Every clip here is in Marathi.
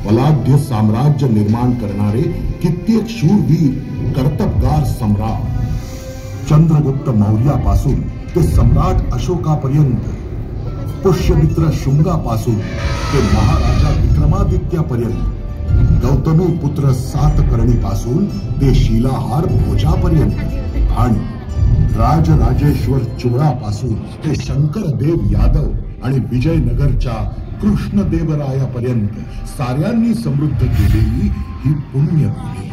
बलाढ्य साम्राज्य निर्माण करणारे कित्येक शूरवीर कर्तबगार सम्राट, चंद्रगुप्त मौर्यापासून ते सम्राट अशोकापर्यंत, पुष्यमित्र शुंगापासून ते महाराजा विक्रमादित्यापर्यंत, गौतमी पुत्र सातकर्णीपासून ते शिलाहार भोजापर्यंत आणि राजराजेश्वर चोळापासून ते शंकरदेव यादव आणि विजयनगरच्या कृष्णदेवरायापर्यंत साऱ्यांनी समृद्ध केलेली ही पुण्यभूमी.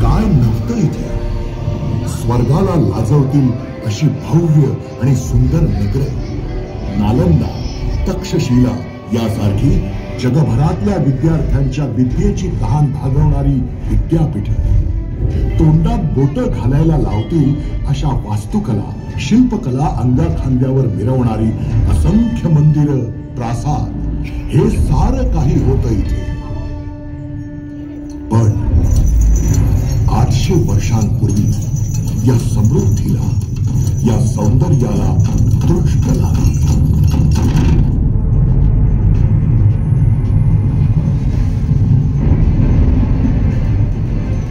काय नव्हतं इथे? स्वर्गाला लाजवतील अशी भव्य आणि सुंदर नगरे, नालंदा, तक्षशिला यासारखी जगभरातल्या विद्यार्थ्यांच्या विद्येची तहान भागवणारी विद्यापीठ, तोंडात बोट घालायला लावतील अशा वास्तुकला, शिल्पकला अंगाखांद्यावर मिरवणारी असंख्य मंदिरं, प्रासाद, हे सारं काही होतं इथे. पण 800 वर्षांपूर्वी या समृद्धीला, या सौंदर्याला दृष्ट लागली.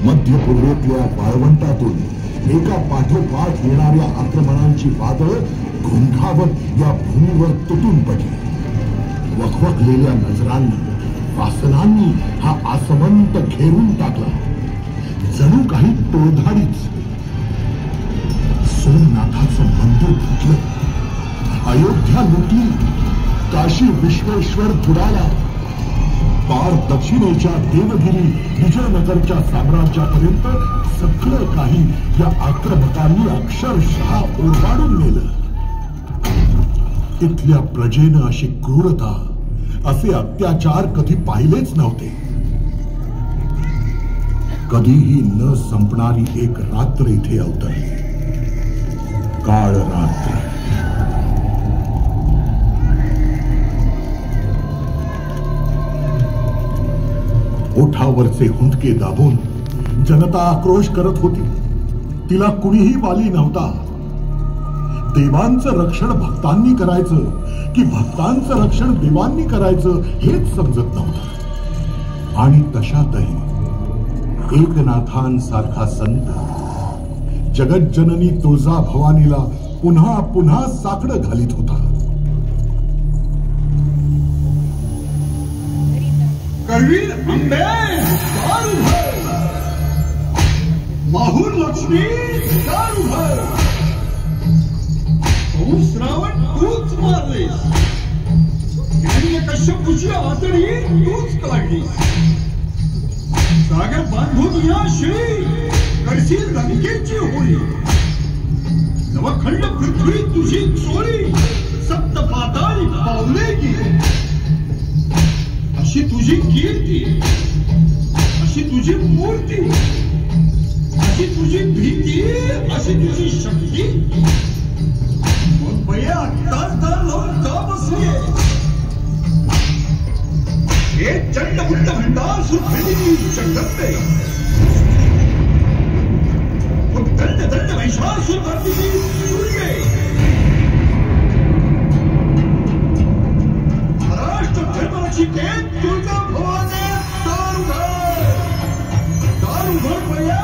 मध्य पूर्वेतल्या वाळवंटातून एका पाठोपाठ येणाऱ्या आक्रमणांची वादळ घोंघावत या भूमीवर तुटून पडली. वखवखलेल्या नजरांनी, वासनांनी हा आसमंत घेरून टाकला. जणू काही टोळधाडीच. सोमनाथाचं मंदिर फुटलं, अयोध्या लुटली, काशी विश्वेश्वर बुडाला. पार दक्षिणेच्या देवगिरी, विजयनगरच्या साम्राज्यापर्यंत सगळं काही या आक्रमकांनी अक्षरशः ओरबाडून नेलं. इथल्या प्रजेनं अशी क्रूरता, असे अत्याचार कधी पाहिलेच नव्हते. कधीही न संपणारी एक रात्र इथे अवतरली. काळ रात्र. ओठावरचे हुंदके दाबून जनता आक्रोश करत होती. तिला कुणीही वाली नव्हता. देवांचं रक्षण भक्तांनी करायचं की भक्तांचं रक्षण देवांनी करायचं हेच समजत नव्हतं. आणि तशातही एकनाथांसारखा संत जगज्जननी तुळजा भवानीला पुन्हा पुन्हा साकडं घालीत होता. करवीर अंबे दारू भर, माहूर लक्ष्मी दारू भर. श्रावण तूच मारलीस, कश्यपूची आतडी तूच काढलीस. सागर बांधून या श्री करशील लंकेची होळी. नवखंड पृथ्वी तुझी चोळी, सप्त पाताळी पावले गेली. अशी तुझी कीर्ती, अशी तुझी मूर्ती, अशी तुझी भीती, अशी तुझी शक्ती. मग बया आत्ताच दार लावून का बसली? हे चंडमुंड भंडार सुद्धा जगदंबे, दंड दंड महिषासुर मर्दिनी दुर्गे. महाराष्ट्र धर्मरक्षिते दुर्गा भवानी दारू भर, दारू भर बया,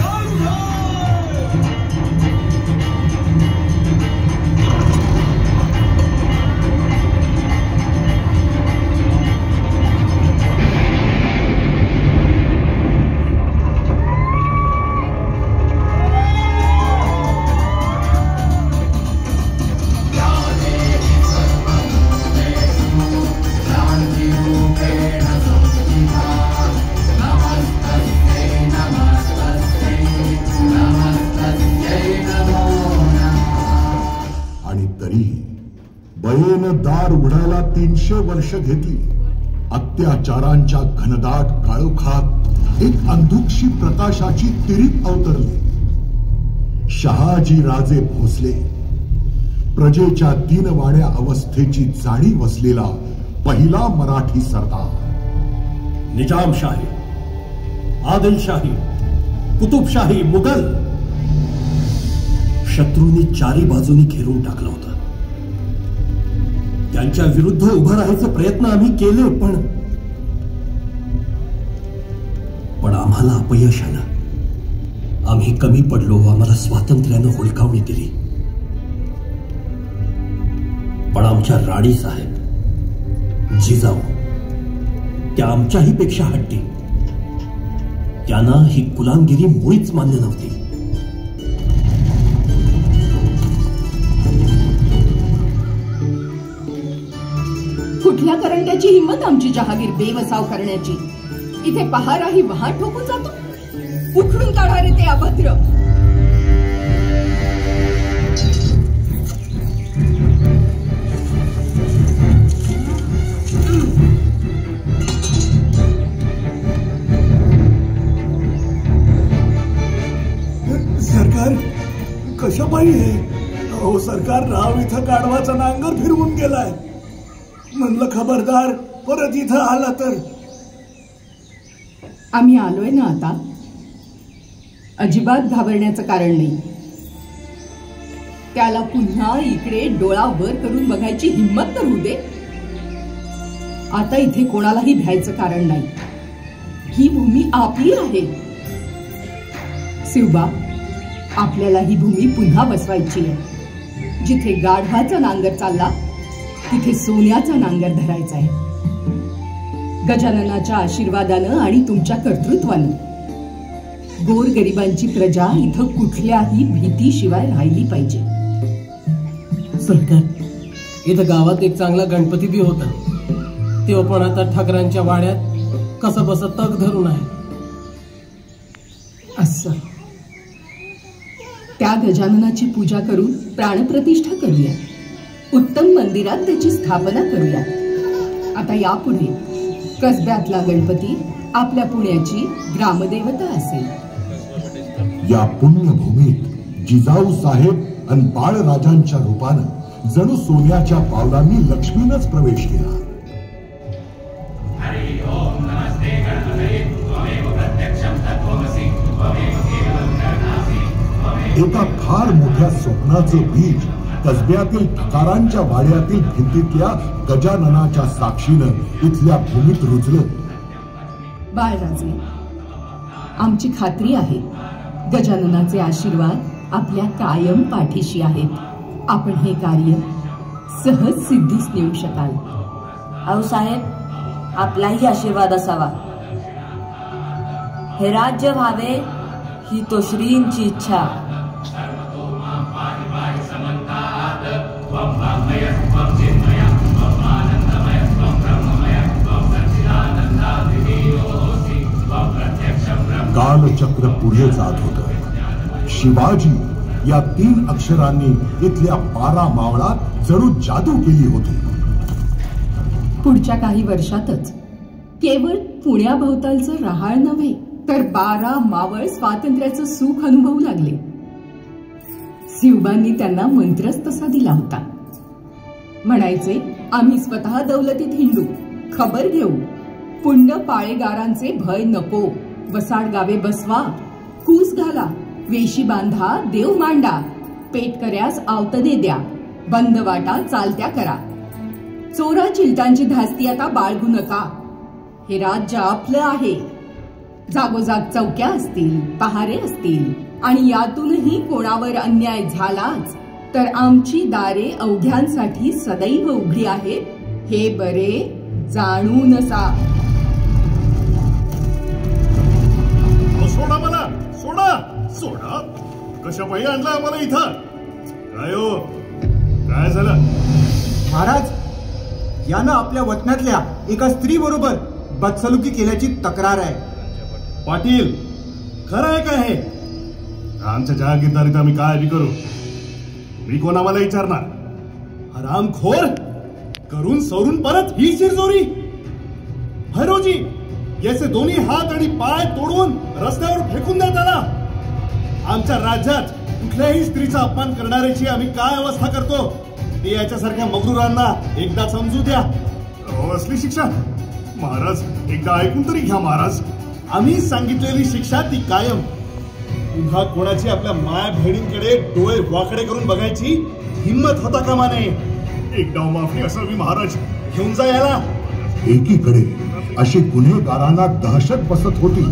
दारू भर. बयेनं दार उघडायला 300 वर्ष घेतली. अत्याचारांच्या घनदाट काळोखात एक अंधुकशी प्रकाशाची तिरीप अवतरली. शहाजी राजे भोसले, प्रजेच्या दीनवाण्या अवस्थेची जाणीव असलेला पहिला मराठी सरदार. निजामशाही, आदिलशाही, कुतुबशाही, मुघल शत्रूंनी चारी बाजूनी घेरून टाकलं होतं. त्यांच्या विरुद्ध उभं राहायचे प्रयत्न आम्ही केले, पण आम्हाला अपयश आलं. आम्ही कमी पडलो. आम्हाला स्वातंत्र्यानं हुलकावणी दिली. पण आमच्या राणी साहेब, जिजाऊ, त्या आमच्याही पेक्षा हट्टी. त्यांना ही गुलामगिरी मुळीच मान्य नव्हती. कुठल्या करंट्याची हिंमत आमची जहागीर बेवसाव करण्याची? इथे पहाराही वाहन ठोकून जातो. उखडून काढणारे ते अभद्र. सरकार कशापायी आहे? अहो सरकार, राव इथं गाढवाचा नांगर फिरवून गेलाय. म्हणलं खबरदार, परत इथं आला तर. आम्ही आलोय ना आता. अजिबात घाबरण्याचं कारण नाही. त्याला पुन्हा इकडे डोळा वर करून बघायची हिंमत तर होऊ दे. आता इथे कोणालाही भ्यायचं कारण नाही. ही भूमी आपली आहे. शिवबा, आपल्याला ही भूमी पुन्हा बसवायची आहे. जिथे गाढवाचा नांगर चालला तिथे सोन्याचा नांगर धरायचा आहे. गजाननाच्या आशीर्वादानं आणि तुमच्या कर्तृत्वानं गोरगरिबांची प्रजा इथं कुठल्याही भीतीशिवाय राहिली पाहिजे. सरकार, इथं गावात एक चांगला गणपती बी होता. तो पण आता ठाकरांच्या वाड्यात कसं बस तग धरून आहे. असं त्या गजाननाची पूजा करून प्राणप्रतिष्ठा करूया. उत्तम मंदिरात त्याची स्थापना करूया. आता यापुढे कसब्यातला गणपती आपल्या पुण्याची ग्रामदेवता असेल. या पुण्यभूमीत जिजाऊ साहेब आणि बाळराजांच्या रूपानं जणू सोन्याच्या पावलांनी लक्ष्मीनच प्रवेश केला. एका फार मोठ्या स्वप्नाचं बीज कसब्यातील ठकारांच्या वाड्यातील भिंतीतल्या गजाननाच्या साक्षीनं इथल्या भूमीत रुजलं. बाळराजे, आमची खात्री आहे गजाननाचे आशीर्वाद आपल्या कायम पाठीशी आहेत. आपण हे कार्य सहज सिद्धीस नेऊ शकाल. आऊसाहेब, आपलाही आशीर्वाद असावा. हे राज्य व्हावे ही तो श्रींची इच्छा. कालचक्र पुढे जात होतं. शिवाजी या 3 अक्षरांनी इथल्या 12 मावळात जणू जादू केली होती. पुढच्या काही वर्षातच केवळ पुण्याभोवतालचं रहाळ नव्हे तर 12 मावळ स्वातंत्र्याचं सुख अनुभवू लागले. शिवबांनी त्यांना मंत्रच तसा दिला होता. म्हणायचे, आम्ही स्वतः दौलतीत हिंडू, खबर घेऊ, पुण्य पाळेगारांचे भय नको, वसाड गावे बसवा, कूस घाला, वेशी बांधा, देव मांडा, पेटकऱ्यास आवतने द्या, बंद वाटा चालत्या करा, चोरा चिलटांची धास्ती आता बाळगू नका. हे राज्य आपलं आहे. जागोजाग चौक्या असतील, पहारे असतील आणि यातूनही कोणावर अन्याय झालाच तर आमची दारे अवघ्यांसाठी सदैव उघडी आहेत, हे बरे जाणून असा. सोडा मला, सोडा सोडा. कशा पायी आणला आम्हाला इथं? काय हो, काय झालं? महाराज, यानं आपल्या वतनातल्या एका स्त्री बरोबर बदसलुकी केल्याची तक्रार आहे. पाटील, खरं आहे काय हे? आमच्या जहागीरदारीत आम्ही काय बी करू. मी कोण आम्हाला विचारणार? हरामखोर, करून सवरून परत ही शिरजोरी. भैरोजी, याचे दोन्ही हात आणि पाय तोडून रस्त्यावर फेकून द्या त्याला. आमच्या राज्यात कुठल्याही स्त्रीचा अपमान करणाऱ्याची आम्ही काय अवस्था करतो ते याच्यासारख्या मगरुरांना एकदा समजू द्या. असली शिक्षा? महाराज, एकदा ऐकून तरी घ्या महाराज. आम्ही सांगितलेली शिक्षा ती कायम. पुन्हा कोणाची आपल्या माया बहिणींकडे डोळे वाकडे करून बघायची हिंमत होता कामा नये. एक डाव माफी असावी महाराज. घेऊन जा याला. एकीकडे अशी गुन्हेगारांना दहशत बसत होती,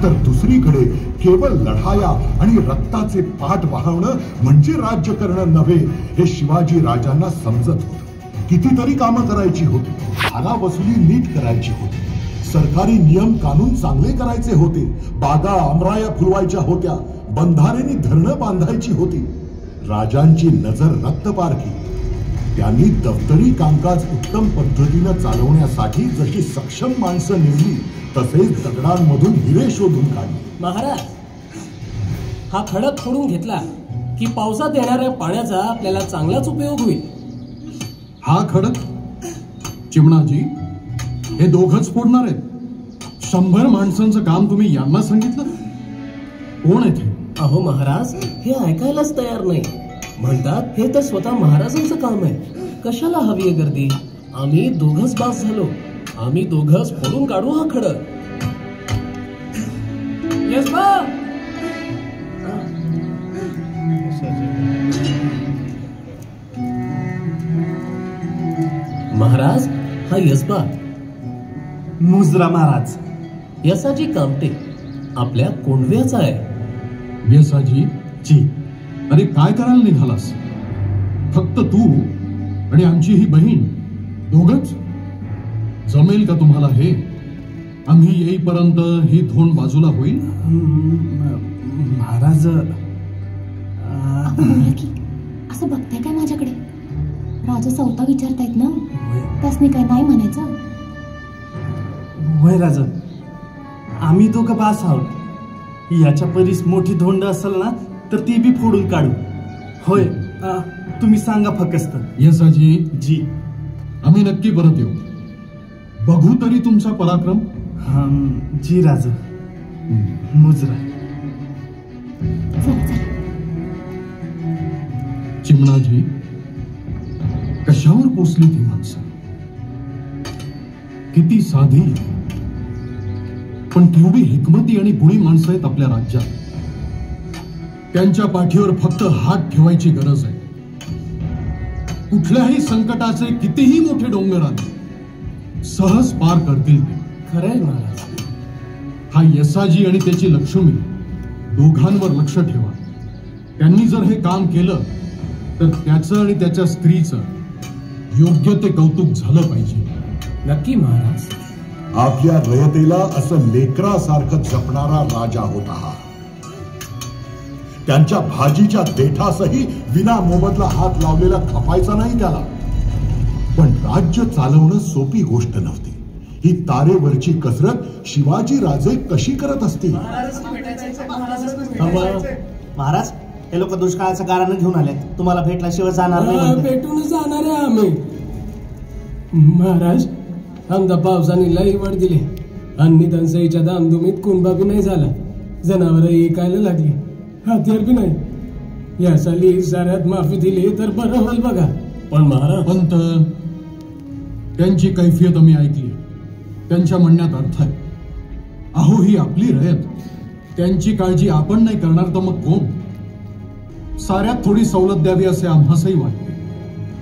तर दुसरीकडे केवळ लढाया आणि रक्ताचे पाठ वाहवणं म्हणजे राज्य करणं नव्हे हे शिवाजी राजांना समजत होतं. कितीतरी कामं करायची होती, भाला वसुली नीट करायची होती, सरकारी नियम कानून चांगले करायचे होते, बागा आमराया फुलवायच्या होत्या, बंधारेनी धरणं बांधायची होती. राजांची नजर रक्तपारखी. त्यांनी दफ्तरी कामकाज उत्तम पद्धतीनं चालवण्यासाठी जशी सक्षम माणसं नेमली, तसेच दगडांमधून हिरे शोधून काढले. महाराज, हा खडक फोडून घेतला की पावसात येणाऱ्या पाण्याचा आपल्याला चांगलाच उपयोग होईल. हा खडक? चिमणाजी, हे दोघच फोडणार आहेत? 100 माणसांचं काम तुम्ही यांना सांगितलं? कोण आहे ते? अहो महाराज, हे ऐकायलाच तयार नाही. म्हणतात हे तर स्वतः महाराजांचं काम आहे. कशाला हवी आहे गर्दी? आम्ही दोघच बास झालो. आम्ही दोघच फोडून काढू हा खडक. महाराज, हा यसबा. मुजरा महाराज. यसाजी कामटे आपल्या कोंडव्याचा आहे. येसाजी जी. अरे काय करायला निघालास? फक्त तू आणि आमची ही बहीण दोघच? जमेल का तुम्हाला हे? आम्ही येईपर्यंत ही धोंड बाजूला होईल? महाराज, असं बघताय काय माझ्याकडे? राजा चौथा विचारतायत ना, त्यासनी काय नाही म्हणायचं? होय राजा, आम्ही दोघं बास आहोत. याच्या परीस मोठी धोंड असेल ना तर ती बी फोडून काढू. होय, तुम्ही सांगा फक्त. येसाजी जी. आम्ही नक्की परत येऊ. बघू तरी तुमचा पराक्रम. जी राजा. मुजरा. चिमणाजी, कशावर पोचली ती माणसं? किती साधी पण केवढी हिकमती आणि गुणी माणसं आहेत आपल्या राज्यात. त्यांच्या पाठीवर फक्त हात ठेवायची गरज आहे. कुठल्याही संकटाचे कितीही मोठे डोंगर आले सहज पार करतील ते. खरंय महाराज. हा यसाजी आणि त्याची लक्ष्मी दोघांवर लक्ष ठेवा. त्यांनी जर हे काम केलं तर त्याचं आणि त्याच्या स्त्रीचं योग्य ते कौतुक झालं पाहिजे. नक्की महाराज. आपल्या रयतेला असं लेकरासारखं जपणारा राजा होता हा. त्यांच्या भाजीच्या देठासही विना मोबदला हात लावलेला खपायचा नाही त्याला. पण राज्य चालवणं सोपी गोष्ट नव्हती. ही तारेवरची कसरत शिवाजी राजे कशी करत असतील? महाराज, हे लोक दुष्काळाचं कारण घेऊन आले. तुम्हाला भेटल्याशिवाय जाणार नाही. भेटून जाणार आहे आम्ही. महाराज, आमदा पावसाने लई वड दिले. अन्नी टंचाईच्या दामधुमीत कुंभा बी नाही झाला. जनावर ऐकायला लागली. हत्यार बी नाही. या साली साऱ्यात माफी दिली तर बरं होईल बघा. पण महाराज, पंत, त्यांची कैफियत आम्ही ऐकली. त्यांच्या म्हणण्यात अर्थ आहे. अहो, ही आपली रयत. त्यांची काळजी आपण नाही करणार तर मग कोण? साऱ्यात थोडी सवलत द्यावी असे आम्हासही वाटते.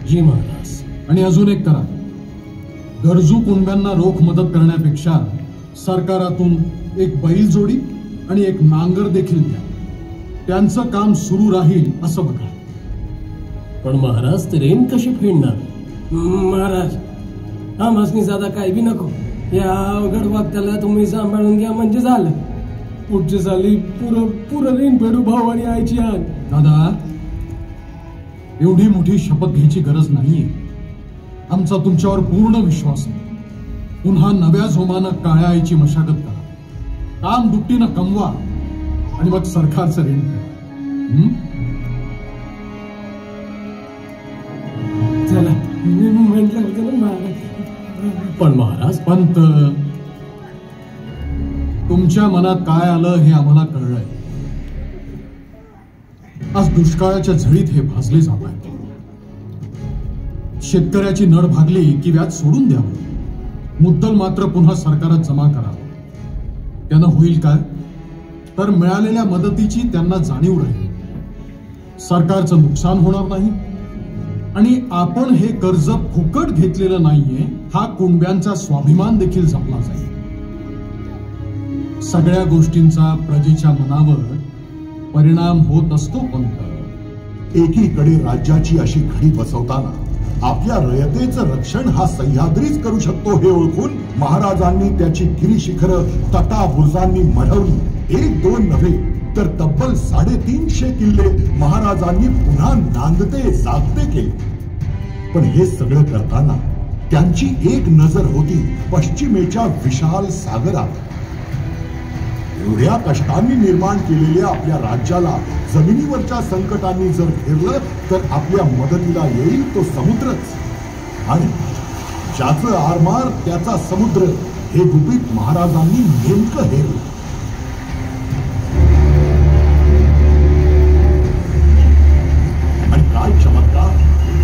जी महाराज. आणि अजून एक करा. गरजू कुंड्यांना रोख मदत करण्यापेक्षा सरकारातून एक बैलजोडी आणि एक नांगर देखील द्या. त्यांचं काम सुरू राहील असं बघा. पण महाराज, ते रेन कशी फेडणार? महाराज, आम्हासनी साधा काय बी नको. या अवघड वाक्याला तुम्ही सांभाळून घ्या म्हणजे झालं. पुढच्या साली पुरं रेन फेडू भाऊ आणि आईची आग. दादा, एवढी मोठी शपथ घ्यायची गरज नाहीये. आमचा तुमच्यावर पूर्ण विश्वास आहे. पुन्हा नव्या जोमानं काळ्या आईची मशागत करा. काम दुपटीनं कमवा आणि मग सरकारचं ऋण करा. चला, पण महाराज, पंत, तुमच्या मनात काय आलं हे आम्हाला कळलंय. आज दुष्काळाच्या झळीत हे भाजले जात आहेत. शेतकऱ्याची नड भागली की व्याज सोडून द्यावं. मुद्दल मात्र पुन्हा सरकारात जमा करावं. त्यानं होईल काय? तर मिळालेल्या मदतीची त्यांना जाणीव राहील. सरकारचं नुकसान होणार नाही आणि आपण हे कर्ज फुकट घेतलेलं नाहीये हा कुणब्यांचा स्वाभिमान देखील जपला जाईल. सगळ्या गोष्टींचा प्रजेच्या मनावर परिणाम होत असतो. पंत, एकीकडे राज्याची अशी घडी बसवताना आपल्या रयतेचं रक्षण हा सह्याद्रीच करू शकतो हे ओळखून महाराजांनी त्याची गिरीशिखर तटा बुर्जांनी मढवली. 1-2 नव्हे तर तब्बल 350 किल्ले महाराजांनी पुन्हा नांदते जागते केले. पण हे सगळं करताना त्यांची एक नजर होती पश्चिमेच्या विशाल सागरात. एवढ्या कष्टांनी निर्माण केलेल्या आपल्या राज्याला जमिनीवरच्या संकटांनी जर घेरलं तर आपल्या मदतीला येईल तो समुद्रच, आणि ज्याचं आरमार त्याचा समुद्र हे गुपित महाराजांनी नेमकं हेरलं. आणि काय चमत्कार,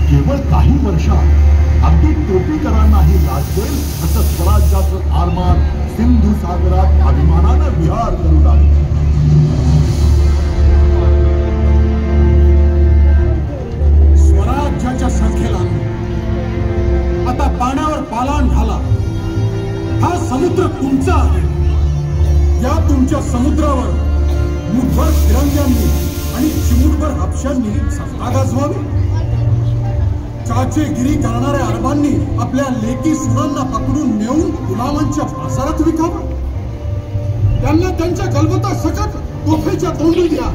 केवळ काही वर्षात अगदी टोपीकरांनाही लाजवेल असं स्वराज्याचं आरमार सिंधू सागरात अभिमानानं विहार करू लागले. स्वराज्याच्या संख्येला आता पाण्यावर पालान घाला. हा समुद्र तुमचा आहे. या तुमच्या समुद्रावर मुठभर फिरंग्यांनी आणि चिमूटभर हापशांनी सत्ता गाजवावी. चाचेगिरी करणाऱ्या अरबांनी आपल्या लेकी सुनांना पकडून नेऊन गुलामांच्या बाजारात विकावं. त्यांना त्यांच्या गलबता सकट तोफेच्या तोंडी द्या.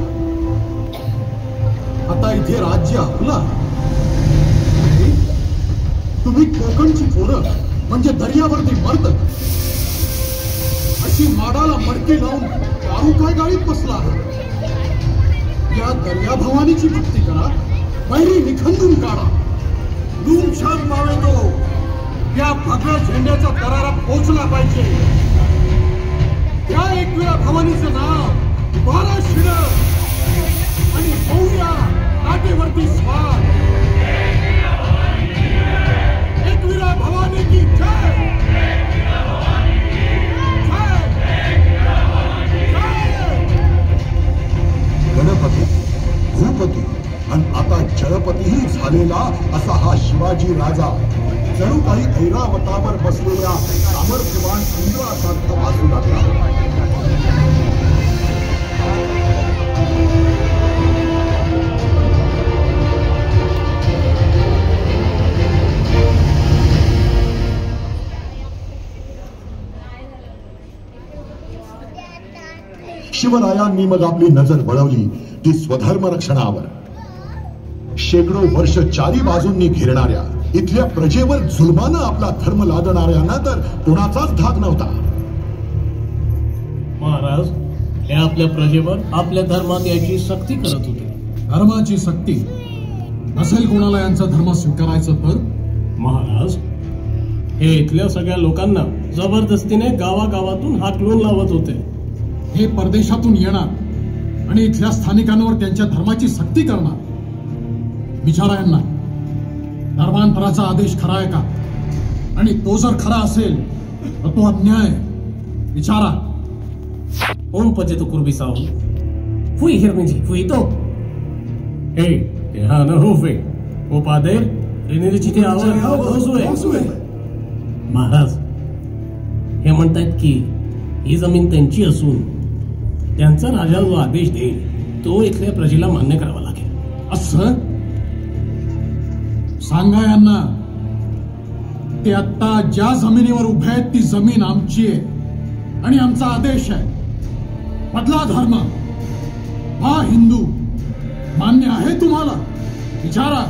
आता इथे राज्य आपला. तुम्ही कोकणची पोरं म्हणजे दर्यावरती मर्द अशी माडाला मडकी लावून दारू काय गाडीत बसला आहे. या दर्या भवानीची भक्ती करा, बैरी निखंदून काढा. धूमशान मावेतो या भगव्या झेंड्याचा दरारा पोचला पाहिजे. या एकविरा भवानीचं नाव 12 शिर आणि होऊया काटेवरती स्वार. एकविरा भवानी की जय. गणपती, भूपती आणि आता जलपतीही झालेला असा हा शिवाजी राजा जणू काही ऐरावतावर बसलेल्या सामर्थ्यवान इंद्रासारखा वाचू लागला. शिवरायांनी मग आपली नजर वळवली ती स्वधर्म रक्षणावर. शेकडो वर्ष चारी बाजूंनी घेरणाऱ्या इथल्या प्रजेवर जुलमानं आपला धर्म लादणाऱ्यांना तर कोणाचाच धाक नव्हता. महाराज, हे आपल्या प्रजेवर आपल्या धर्मात याची सक्ती करत होते. धर्माची सक्ती नसेल कोणाला यांचा धर्म स्वीकारायचं तर? महाराज, हे इथल्या सगळ्या लोकांना जबरदस्तीने गावागावातून हाकलून लावत होते. हे परदेशातून येणार आणि इथल्या स्थानिकांवर त्यांच्या धर्माची सक्ती करणार. विचारा यांना, धर्मांतराचा आदेश खरा आहे का? आणि तो जर खरा असेल तर तो अन्याय. विचारा. Un poquito curvisao. Fui hermenji, fui to. Hey, ha na rufe. O pader, energy आवाज. महाराज, हे म्हणतात की ही जमीन त्यांची असून त्यांचा राजा जो आदेश देईल तो इथल्या प्रजेला मान्य करावा लागेल. असं सांगा यांना. ते आता ज्या जमिनीवर उभे आहेत ती जमीन आमची आहे आणि आमचा आदेश आहे. मधला धर्म हा हिंदू मान्य आहे तुम्हाला? विचारा.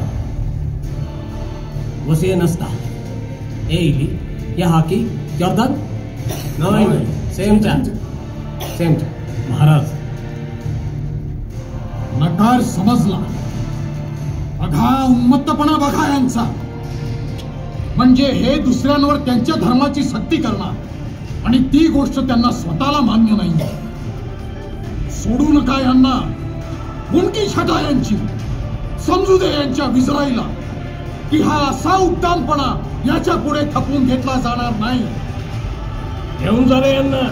वसे नसता एली या हाकी जॉर्दान नाही सेम चांस महाराज. नकार समजला. बघा उन्मत्तपणा बघा यांचा. म्हणजे हे दुसऱ्यांवर त्यांच्या धर्माची सक्ती करणार आणि ती गोष्ट त्यांना स्वतःला मान्य नाही. सोडू नका यांना. मुंडकी छटा यांची. समजू दे यांच्या विजराईला की हा असा उद्दामपणा याच्या पुढे खपवून घेतला जाणार नाही. घेऊन झाले यांना.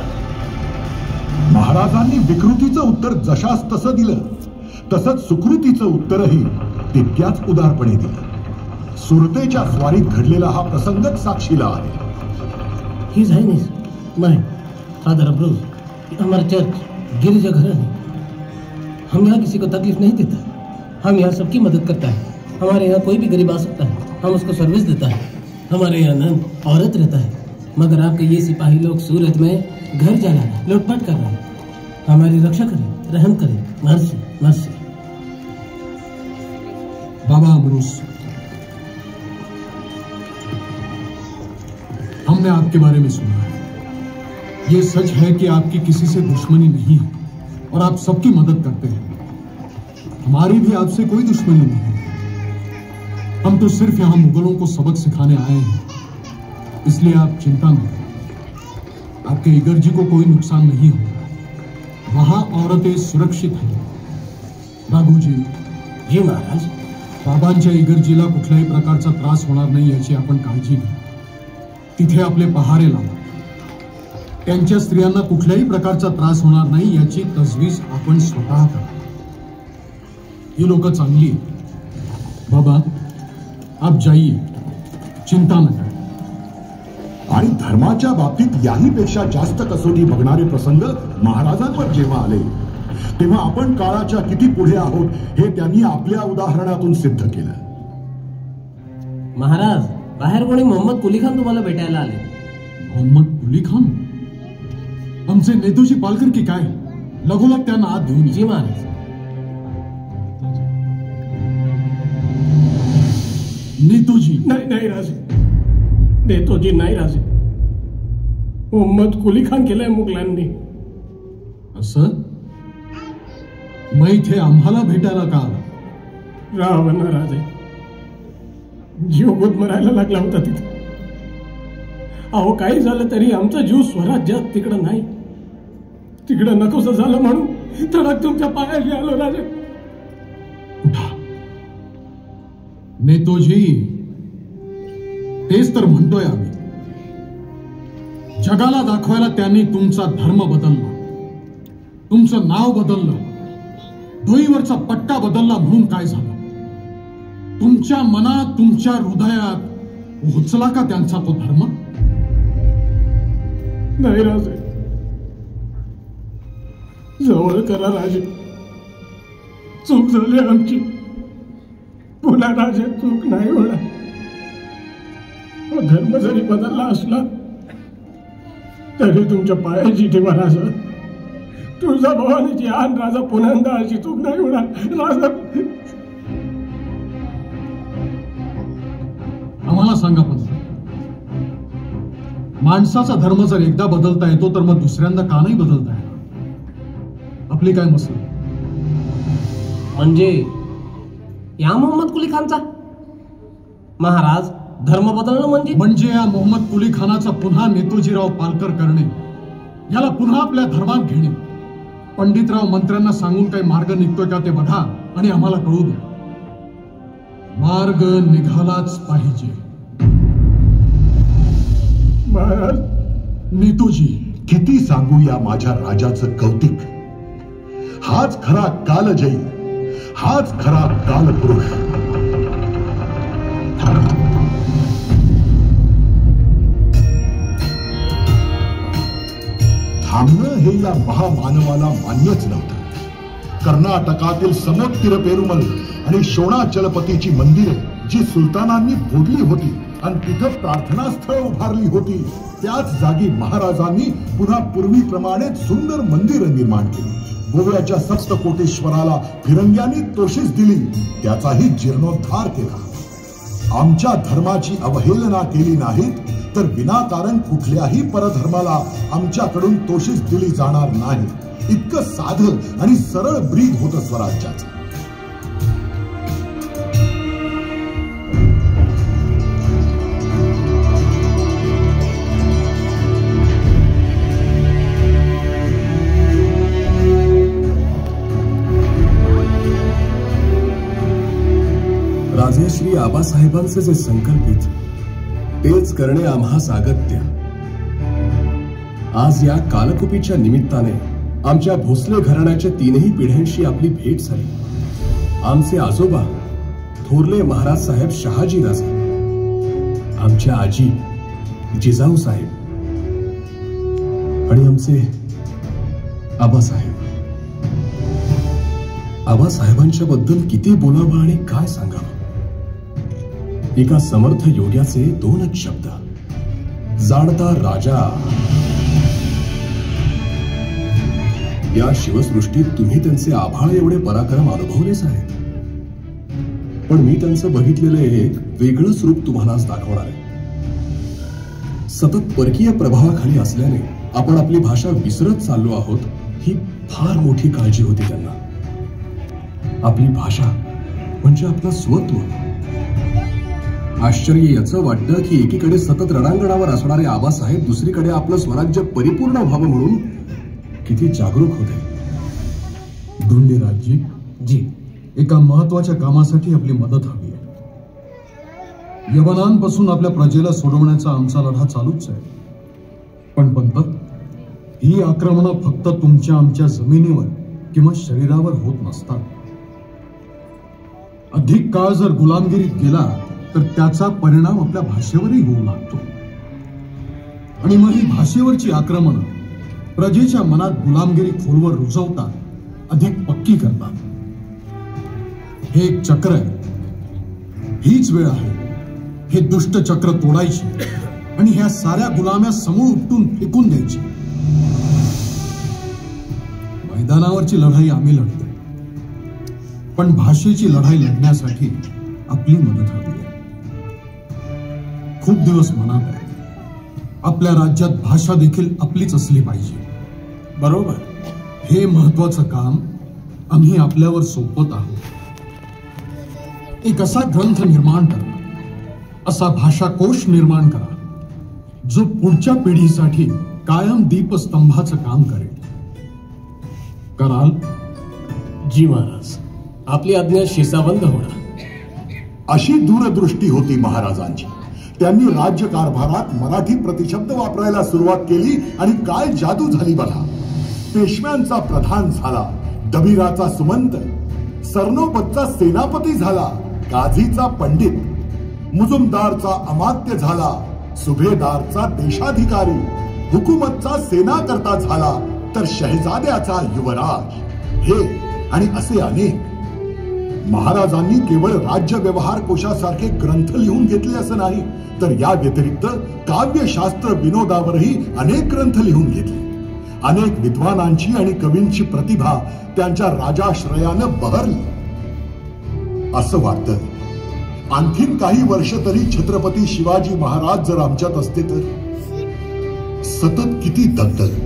महाराजांनी विकृतीचं उत्तर जशास तसं दिलं, तसंच सुकृतीचं उत्तरही तितक्याच उदारपणे दिलं. सुरतेच्या स्वारीत घडलेला हा प्रसंगच साक्षीला आहे. ही झाइनिस मैं फादर अब्रोज हमारा चर्च गिरजा घर है. हम यहाँ किसी को तकलीफ नहीं देता. हम यहाँ सबकी मदद करता है. हमारे यहाँ कोई भी गरीब आ सकता है, हम उसको सर्विस देता है. हमारे यहाँ नन औरत रहता है. मगर आपके ये सिपाही लोग सूरत में घर जला रहे, लूटपाट कर रहे हैं. हमारी रक्षा करें, रहम करें. Mercy mercy. बाबा अमरूस, हमने आपके बारे में सुना है. ये सच है कि आपकी किसी से दुश्मनी नहीं है और आप सबकी मदद करते हैं. हमारी भी आपसे कोई दुश्मनी नहीं है. हम तो सिर्फ यहां मुगलों को सबक सिखाने आए हैं. इसलिए आप चिंता न करें. आपके इगर्जी को कोई नुकसान नहीं होगा. वहां औरतें सुरक्षित हैं. राघूजी. जी महाराज. बाबांच्या इगर्जीला कुठल्याही प्रकारचा त्रास होणार नाही याची आपण काळजी घ्या. तिथे आपले पहारे लावा. त्यांच्या स्त्रियांना कुठल्याही प्रकारचा त्रास होणार नाही याची तजवीज आपण स्वतः करा. ही लोक चांगली आहेत. बाबा आप जाइए, चिंता न करें. आणि धर्माच्या बाबतीत याहीपेक्षा जास्त कसोटी बघणारे प्रसंग महाराजांवर जेव्हा आले तेव्हा आपण काळाच्या किती पुढे आहोत हे त्यांनी आपल्या उदाहरणातून सिद्ध केलं. महाराज, बाहेर कोणी मोहम्मद कुली खान तुम्हाला भेटायला आले. मोहम्मद कुली खान? आमचे नेतोजी पालकर की काय? लगोलग त्यांना आत घेऊन. जी महाराज. नेतोजी? नाही राजे, नेतोजी नाही राजे. मोहम्मद कुली खान केलंय मुघलांनी. असं? मग इथे आम्हाला भेटायला का आला? राव ना राजे, जीव गुदमरायला लागला होता तिथे. अहो काही झालं तरी आमचा जीव स्वराज्यात तिकडं नाही. तिकडं नकोसं झालं म्हणून धडक तुमच्या पायाशी आलो राजे. उठा. नेतोजी, तेच तर म्हणतोय आम्ही. जगाला दाखवायला त्यांनी तुमचा धर्म बदलला, तुमचं नाव बदललं, डोईवरचा पट्टा बदलला म्हणून काय झालं? तुमच्या मनात, तुमच्या हृदयात पोहोचला का त्यांचा तो धर्म? नाही राजे, जवळ करा राजे. चूक झाली आमची. पुन्हा राजे चूक नाही होणार. धर्म जरी बदलला असला तरी तुमच्या पायाची ठेवा राजा. तुळजा भवानीची आण राजा. पुन्हा अशी चूक नाही होणार राजा. आम्हाला सांगा पण, माणसाचा धर्म जर एकदा बदलता येतो तर मग दुसऱ्यांदा का नाही बदलता येणार? आपली काय मसला? म्हणजे या मोहम्मद कुली खानचा? महाराज, धर्म बदलणं म्हणजे या मोहम्मद कुली खानाचा पुन्हा नेतोजीराव पालकर करणे, याला पुन्हा आपल्या धर्मात घेणे. पंडितराव मंत्र्यांना सांगून काही मार्ग निघतोय का ते बघा आणि आम्हाला कळू द्या. मार्ग निघालाच पाहिजे. महाराज. नेतोजी, किती सांगू या माझ्या राजाचं कौतिक. हाच खरा कालजयी, हाच खरा कालपुरुष. थांबणं हे या महामानवाला मान्यच नव्हतं. कर्नाटकातील समुद्र पेरुमल आणि शोणाचलपतीची मंदिरे जी सुलतानांनी फोडली होती आणि तिथं प्रार्थनास्थळ उभारली होती, त्याच जागी महाराजांनी पुन्हा पूर्वीप्रमाणेच सुंदर मंदिरं निर्माण केली. गोव्याच्या सप्तकोटेश्वराला फिरंग्यांनी तोशीस दिली, त्याचाही जीर्णोद्धार केला. आमच्या धर्माची अवहेलना केली नाही तर विनाकारण कुठल्याही परधर्माला आमच्याकडून तोशीस दिली जाणार नाही. इतकं साधं आणि सरळ ब्रीद होतं स्वराज्याचं. राजे श्री आबासाहेबांचे जे संकल्पित तेच करणे आम्हा सागत्य. आज या कालकुपीच्या निमित्ताने आमच्या भोसले घराण्याच्या तीनही पिढ्यांशी आपली भेट झाली. आमचे आजोबा थोरले महाराज साहेब शहाजी राजे, आमच्या आजी जिजाऊ साहेब आणि आमचे आबासाहेब. आबासाहेबांच्या बद्दल किती बोलावं आणि काय सांगावं. एका समर्थ योग्याचे दोनच शब्द, जाणता राजा. या शिवसृष्टीत तुम्ही त्यांचे आभाळ एवढे पराक्रम अनुभवलेच आहेत, पण मी त्यांचं बघितलेलं एक वेगळंच रूप तुम्हालाच दाखवणार आहे. सतत परकीय प्रभावाखाली असल्याने आपण आपली भाषा विसरत चाललो आहोत, ही फार मोठी काळजी होती त्यांना. आपली भाषा म्हणजे आपलं स्वत्व. आश्चर्य याचं वाटतं की एकीकडे सतत रणांगणावर असणारे आबासाहेब दुसरीकडे आपलं स्वराज्य परिपूर्ण व्हावं म्हणून किती जागरूक होते. धुंडीराजजी जी, एका महत्वाच्या कामासाठी आपली मदत हवी आहे. यवनांपासून आपल्या प्रजेला सोडवण्याचा आमचा लढा चालूच आहे. पण पंत, ही आक्रमणं फक्त तुमच्या आमच्या जमिनीवर किंवा शरीरावर होत नसतात. अधिक काळ जर गुलामगिरीत गेला तर त्याचा परिणाम आपल्या भाषेवरही होऊ लागतो. आणि मग ही भाषेवरची आक्रमणं प्रजेच्या मनात गुलामगिरी खोलवर रुजवतात, अधिक पक्की करतात. हे एक चक्र आहे. हीच वेळ आहे हे दुष्ट चक्र तोडायची आणि ह्या साऱ्या गुलाम्या समूळ उपटून फेकून द्यायची. मैदानावरची लढाई आम्ही लढतो, पण भाषेची लढाई लढण्यासाठी आपली मदत हवी आहे. खूप दिवस मनात आहे, आपल्या राज्यात भाषा देखील आपलीच असली पाहिजे. बरोबर. हे महत्वाचं काम आम्ही आपल्यावर सोपवत आहोत. एक असा ग्रंथ निर्माण करा, असा भाषाकोश निर्माण करा, जो पुढच्या पिढीसाठी कायम दीपस्तंभाचं काम करेल. कराल? जी महाराज, आपली आज्ञा शिसाबंद होणार. अशी दूरदृष्टी होती महाराजांची. त्यांनी राज्यकारभारात मराठी प्रतिशब्द वापरायला सुरुवात केली आणि काय जादू झाली बघा. पेशव्यांचा प्रधान झाला, दबिराचा सुमंत, सरनोबतचा सेनापती झाला, काझीचा पंडित, मुजुमदारचा अमात्य झाला, सुभेदारचा देशाधिकारी, हुकुमतचा सेनाकर्ता झाला, तर शहजाद्याचा युवराज. हे आणि असे अनेक. महाराजांनी केवळ राज्य व्यवहार कोशासारखे ग्रंथ लिहून घेतले असं नाही, तर या व्यतिरिक्त काव्यशास्त्र विनोदावरही अनेक ग्रंथ लिहून घेतले. अनेक विद्वानांची आणि कवींची प्रतिभा त्यांच्या राजाश्रयानं बहरली. असं वाटतं आणखीन काही वर्ष तरी छत्रपती शिवाजी महाराज जर आमच्यात असते तर. सतत किती दगदग,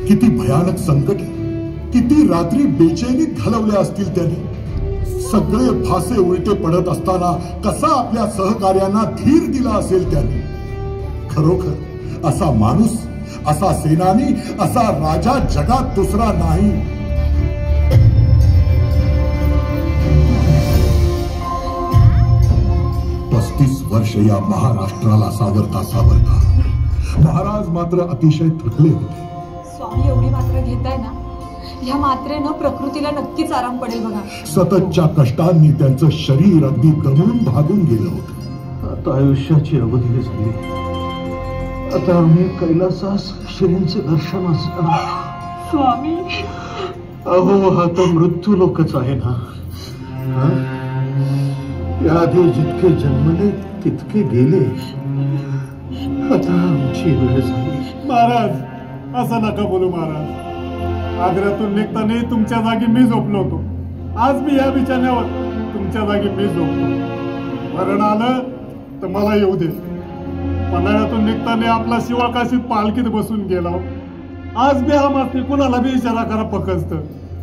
किती भयानक संकट, किती रात्री बेचैनीत घालवल्या असतील त्यांनी. सगळे फासे उलटे पडत असताना कसा आपल्या सहकार्यांना धीर दिला असेल त्यांनी. खरोखर असा माणूस, असा सेनानी, असा राजा जगात दुसरा नाही. वर्ष या महाराष्ट्राला सावरता सावरता महाराज मात्र अतिशय थकले होते. स्वामी एवढी मात्रा घेताय ना, ह्या मात्रेनं प्रकृतीला नक्कीच आराम पडेल बघा. सततच्या कष्टांनी त्यांचं शरीर अगदी दमून भागून गेलं होतं. आता आयुष्याची अवधी झाली. आता आम्ही कैलासास श्रींचे दर्शन असणार. स्वामी अहो, हा तर मृत्यू लोकच आहे ना. याआधी जितके जन्मले तितके गेले. आता आमची वेळ झाली. महाराज, असं नका बोलू महाराज. आग्र्यातून निघताना तुमच्या जागी मी झोपलो होतो. आज मी या बिछाण्यावर तुमच्या जागी मी झोपलो. मरण आलं तर मला येऊ दे. पन्हाळ्यातून निघताना आपला शिवाकाशीत पालखीत बसून गेला. आज बी आम्हाला कुणाला बी इशारा करा फकस्त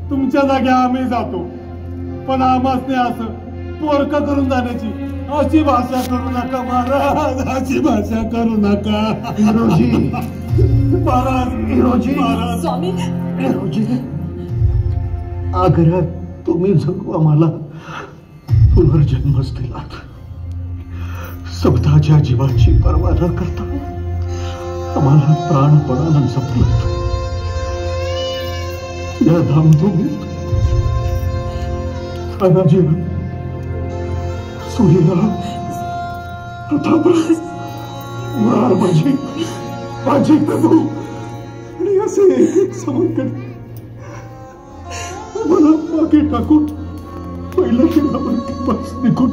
तुमच्या जागी आम्ही जातो. पण आम्हासने असं पोरक करून जाण्याची अशी भाषा करू नका महाराज. अशी भाषा करू नका. महाराज स्वामी आग्र्यात तुम्ही जणू आम्हाला पुनर्जन्मच दिलात. स्वतःच्या जीवाची पर्वा न करता आम्हाला प्राणपणानं जपलं. या धामधूमीत तानाजी सूर्या आता मार माझी प्रभू आणि असे एक समंकट मला मागे टाकून पहिलं बस निघून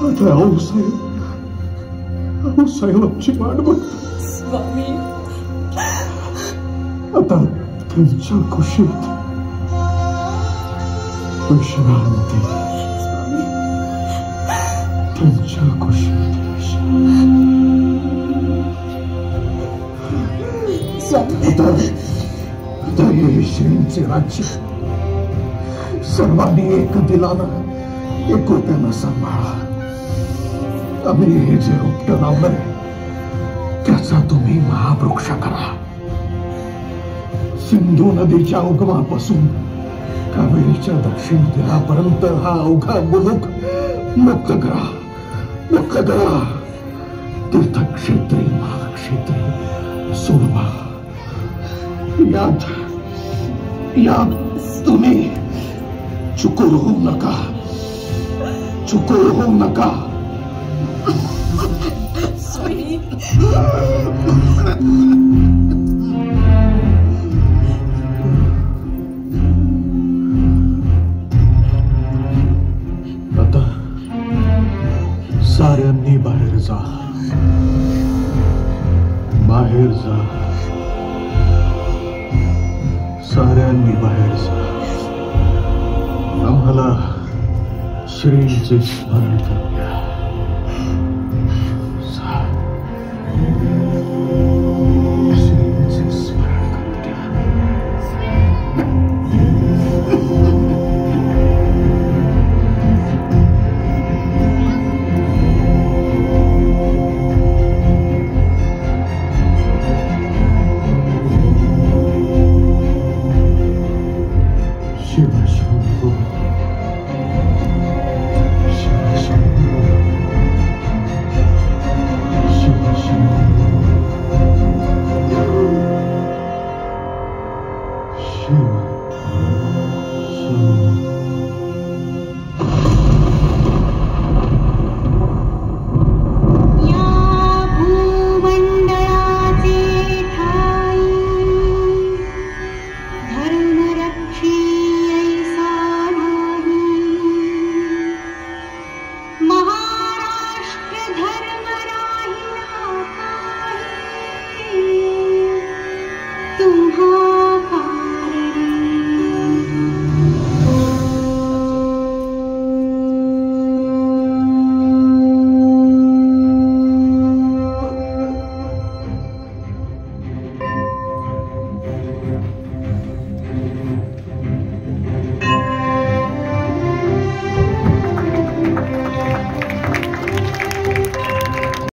आता अहो साहेब आमची वाट बघतो स्वामी. आता त्यांच्या खुशीत विश्रांती त्यांच्या खुशीत आता हे श्रींचे राज्य सर्वांनी एक दिलानं एकोप्यानं सांभाळा. आम्ही हे जे रोपटं लावलंय त्याचा तुम्ही महावृक्ष करा. सिंधू नदीच्या उगमापासून कावेरीच्या दक्षिण तीरापर्यंत हा अवघा मुलूक मुक्त करा. तीर्थक्षेत्री महाक्षेत्री सोडवा. यात तुम्ही चुकूर होऊ नका. आता साऱ्यांनी बाहेर जा. साऱ्यांनी बाहेर जा. आम्हाला श्रींचे स्मरण करू द्या. श्रींचे स्मरण करू द्या. शिव शंभो शिव शंभो